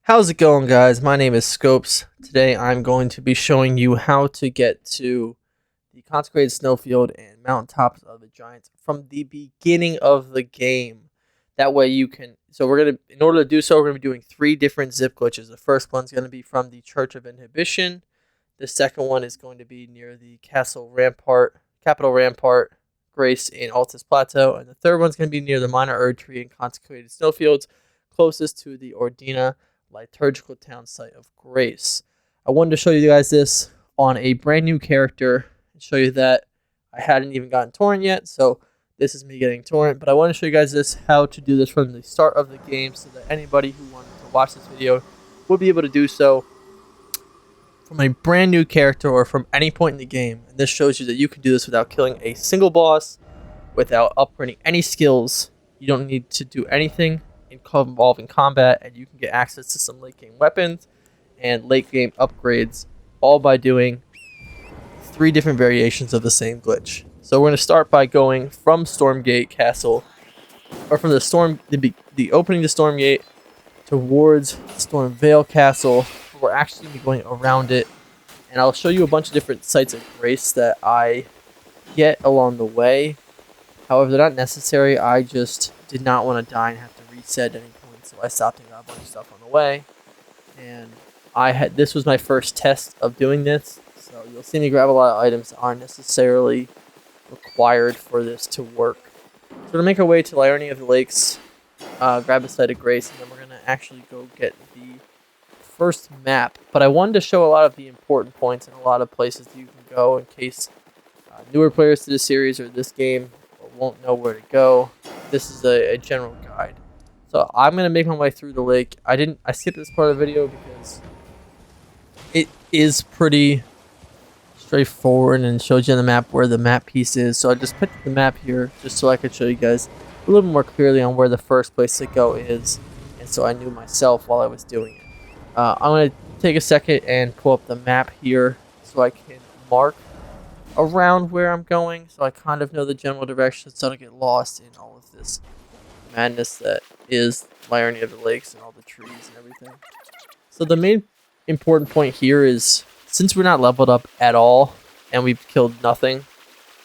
How's it going, guys? My name is Scopes. Today I'm going to be showing you how to get to the Consecrated Snowfield and Mountaintops of the Giants from the beginning of the game. That way you can, in order to do so, we're going to be doing 3 different zip glitches. The first one's going to be from the Church of Inhibition. The second one is going to be near the Capital Rampart, Grace in Altus Plateau. And the third one's going to be near the Minor Erdtree and Consecrated Snowfields, closest to the Ordina liturgical town site of Grace. I wanted to show you guys this on a brand new character and show you that I hadn't even gotten Torrent yet, so this is me getting Torrent. But I want to show you guys how to do this from the start of the game so that anybody who wanted to watch this video will be able to do so from a brand new character or from any point in the game. And this shows you that you can do this without killing a single boss, without upgrading any skills. You don't need to do anything involving combat, and you can get access to some late game weapons and late game upgrades, all by doing 3 different variations of the same glitch. So we're going to start by going from Stormgate Castle, or from the opening to Stormgate towards Stormvale Castle. We're actually going to be going around it, and I'll show you a bunch of different sites of grace that I get along the way. However, they're not necessary. I just did not want to die and have to reset at any point, so I stopped and got a bunch of stuff on the way. And this was my first test of doing this, so you'll see me grab a lot of items that aren't necessarily required for this to work. So to make our way to Malenia of the Lakes, grab a site of grace, and then we're going to actually go get the first map. But I wanted to show a lot of the important points and a lot of places that you can go in case newer players to the series or this game won't know where to go. This is a general guide. So I'm going to make my way through the lake. I skipped this part of the video because it is pretty straightforward and shows you on the map where the map piece is. So I just put the map here just so I could show you guys a little more clearly on where the first place to go is, and so I knew myself while I was doing it. I'm going to take a second and pull up the map here so I can mark around where I'm going, so I kind of know the general direction so I don't get lost in all of this madness that is Malenia of the Lakes and all the trees and everything. So the main important point here is, since we're not leveled up at all and we've killed nothing,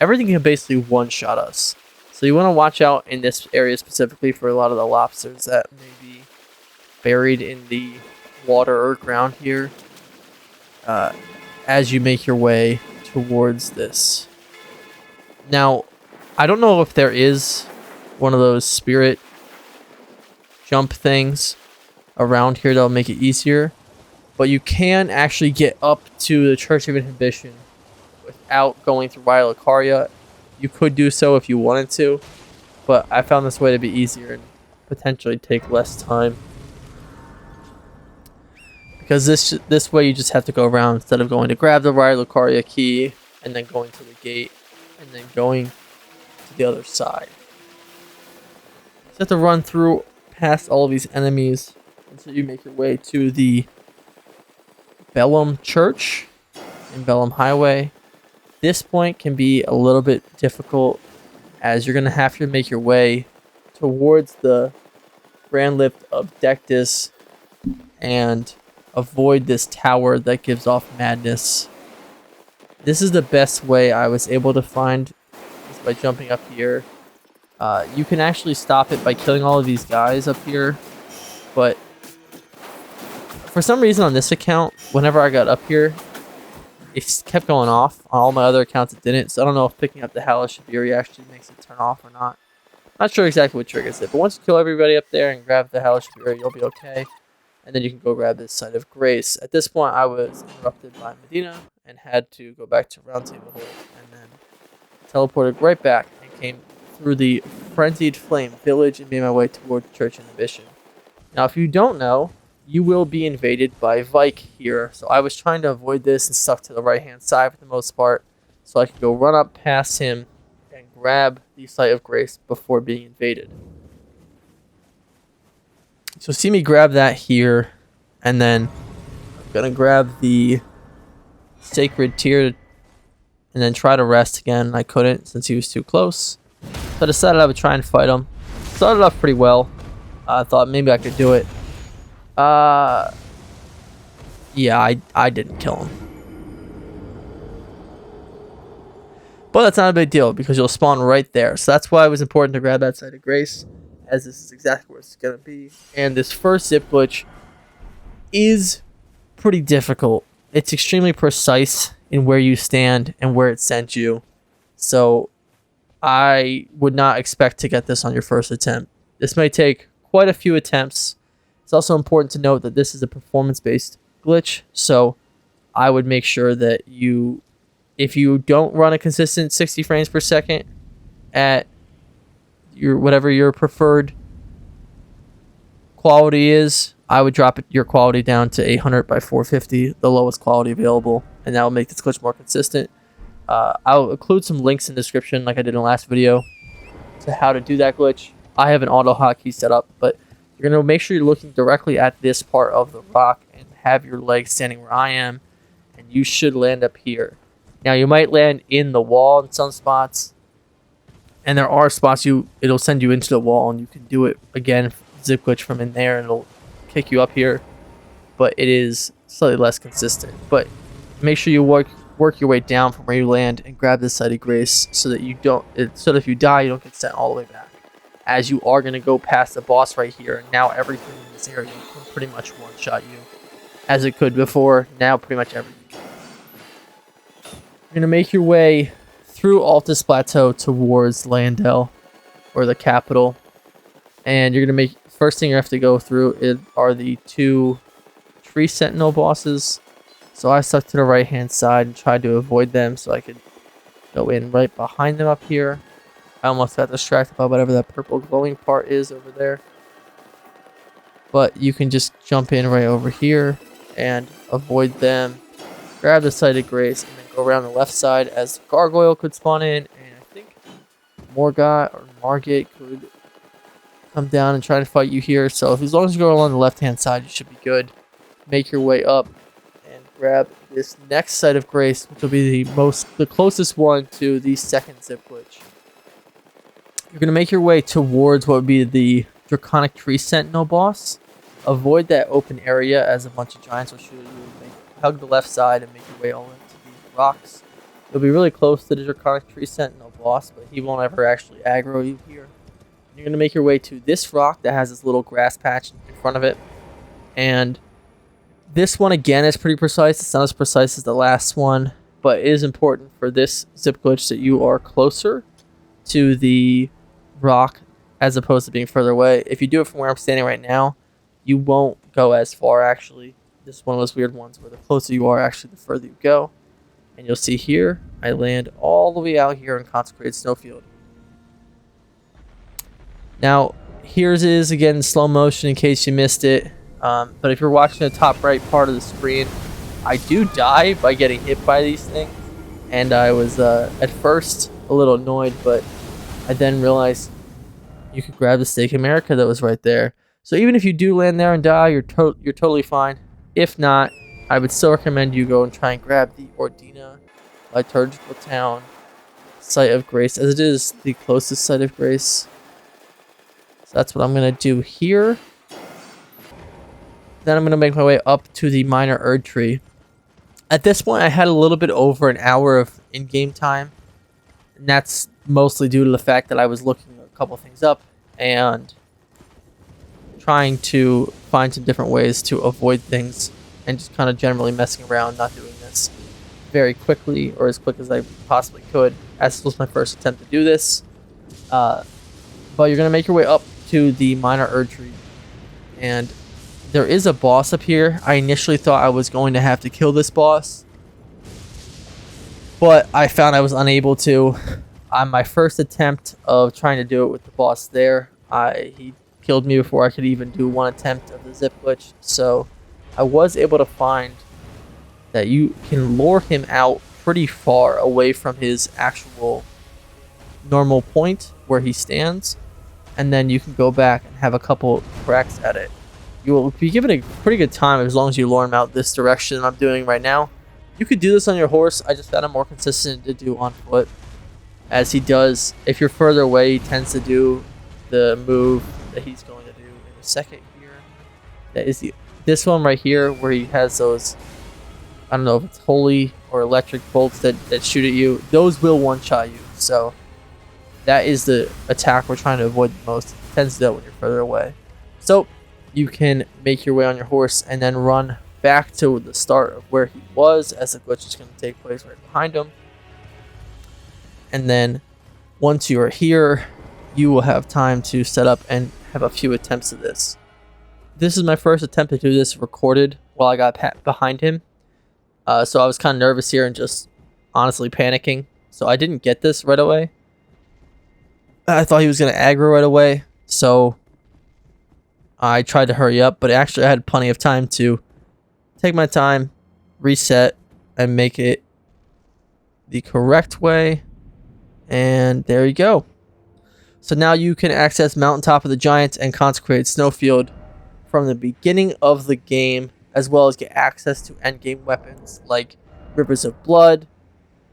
everything can basically one-shot us. So you want to watch out in this area specifically for a lot of the lobsters that may be buried in the water or ground here as you make your way towards this. Now, I don't know if there is one of those spirit jump things around here that'll make it easier, but you can actually get up to the Church of Inhibition without going through Haligtree. You could do so if you wanted to, but I found this way to be easier and potentially take less time, because this way you just have to go around instead of going to grab the Haligtree key and then going to the gate and then going to the other side. So you have to run through past all of these enemies until you make your way to the Bellum Church and Bellum Highway. This point can be a little bit difficult, as you're going to have to make your way towards the Grand Lift of Dectus and avoid this tower that gives off madness. This is the best way I was able to find, is by jumping up here. You can actually stop it by killing all of these guys up here, but for some reason on this account, whenever I got up here, it kept going off. On all my other accounts it didn't, so I don't know if picking up the Haligtree actually makes it turn off or not. Not sure exactly what triggers it, but once you kill everybody up there and grab the Haligtree, you'll be okay. And then you can go grab this site of grace. At this point, I was interrupted by Medina and had to go back to Roundtable Hole, and then teleported right back and came through the Frenzied Flame village and made my way toward Church Inhibition. Now, if you don't know, you will be invaded by Vike here. So I was trying to avoid this and stuck to the right-hand side for the most part, so I could go run up past him and grab the site of grace before being invaded. So see me grab that here, and then I'm going to grab the Sacred Tear and then try to rest again. I couldn't since he was too close. So I decided I would try and fight him. Started off pretty well. I thought maybe I could do it. Yeah, I didn't kill him. But that's not a big deal because you'll spawn right there. So that's why it was important to grab that site of grace, as this is exactly where it's going to be. And this first zip glitch is pretty difficult. It's extremely precise in where you stand and where it sent you. So I would not expect to get this on your first attempt. This may take quite a few attempts. It's also important to note that this is a performance-based glitch. So I would make sure that if you don't run a consistent 60 frames per second at whatever your preferred quality is, I would drop your quality down to 800 by 450, the lowest quality available, and that will make this glitch more consistent. I'll include some links in the description like I did in the last video to how to do that glitch. I have an auto hotkey set up, but you're going to make sure you're looking directly at this part of the rock and have your legs standing where I am, and you should land up here. Now, you might land in the wall in some spots, and there are spots it'll send you into the wall, and you can do it again, zip glitch from in there, and it'll kick you up here, but it is slightly less consistent. But make sure you work your way down from where you land and grab this site of grace so that so that if you die, you don't get sent all the way back, as you are going to go past the boss right here, and now everything in this area can pretty much one-shot you, as it could before. Now pretty much everything. You're going to make your way through Altus Plateau towards Landell, or the capital, and you're going to make first thing you have to go through are the 2 tree sentinel bosses. So I stuck to the right hand side and tried to avoid them so I could go in right behind them up here. I almost got distracted by whatever that purple glowing part is over there, but you can just jump in right over here and avoid them, grab the site of grace, and then go around the left side, as the gargoyle could spawn in, and I think Morgot or Margate could come down and try to fight you here. So as long as you go along the left hand side, you should be good. Make your way up and grab this next site of grace, which will be the closest one to the second zip glitch. You're going to make your way towards what would be the Draconic Tree Sentinel boss. Avoid that open area, as a bunch of giants will shoot at you. Hug the left side and make your way all into these rocks. You'll be really close to the Draconic Tree Sentinel boss, but he won't ever actually aggro you here. You're going to make your way to this rock that has this little grass patch in front of it. And this one, again, is pretty precise. It's not as precise as the last one, but it is important for this zip glitch that you are closer to the rock as opposed to being further away. If you do it from where I'm standing right now, you won't go as far, actually. This is one of those weird ones where the closer you are, actually, the further you go. And you'll see here, I land all the way out here in Consecrated Snowfield. Now, here's is again in slow motion in case you missed it. But if you're watching the top right part of the screen, I do die by getting hit by these things. And I was at first a little annoyed, but I then realized you could grab the Stake America that was right there. So even if you do land there and die, you're totally fine. If not, I would still recommend you go and try and grab the Ordina liturgical town site of grace, as it is the closest site of grace. So that's what I'm going to do here. Then I'm going to make my way up to the minor Erd tree. At this point, I had a little bit over an hour of in-game time. And that's mostly due to the fact that I was looking a couple things up and trying to find some different ways to avoid things, and just kind of generally messing around, not doing this very quickly or as quick as I possibly could, as this was my first attempt to do this. But you're going to make your way up to the minor Erd tree, and there is a boss up here. I initially thought I was going to have to kill this boss, but I found I was unable to. On my first attempt of trying to do it with the boss there, he killed me before I could even do one attempt of the zip glitch. So I was able to find that you can lure him out pretty far away from his actual normal point where he stands, and then you can go back and have a couple cracks at it. You will be given a pretty good time as long as you lure him out this direction I'm doing right now. You could do this on your horse. I just found it more consistent to do on foot, as he does, if you're further away, he tends to do the move that he's going to do in a second here. That is this one right here, where he has those, I don't know if it's holy or electric bolts that shoot at you. Those will one-shot you. So that is the attack we're trying to avoid the most. It tends to do that when you're further away. So you can make your way on your horse and then run back to the start of where he was, as the glitch is going to take place right behind him. And then once you are here, you will have time to set up and have a few attempts of this. This is my first attempt to do this recorded while I got behind him. So I was kind of nervous here and just honestly panicking. So I didn't get this right away. I thought he was going to aggro right away. So I tried to hurry up, but actually I had plenty of time to take my time, reset, and make it the correct way. And there you go. So now you can access Mountaintop of the Giants and Consecrated Snowfield from the beginning of the game, as well as get access to endgame weapons like Rivers of Blood,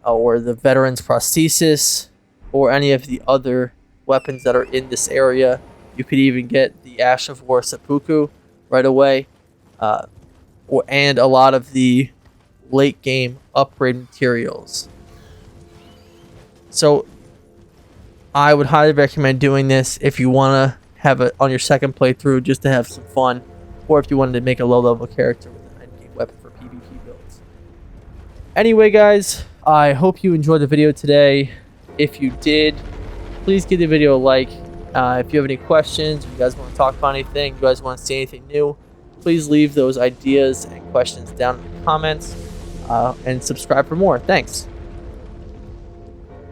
or the Veteran's Prosthesis, or any of the other weapons that are in this area. You could even get the Ash of War Seppuku right away, and a lot of the late game upgrade materials. So I would highly recommend doing this if you want to have it on your second playthrough just to have some fun, or if you wanted to make a low-level character with an endgame weapon for PvP builds. Anyway, guys, I hope you enjoyed the video today. If you did, please give the video a like. If you have any questions, if you guys want to talk about anything, you guys want to see anything new, please leave those ideas and questions down in the comments, and subscribe for more. Thanks.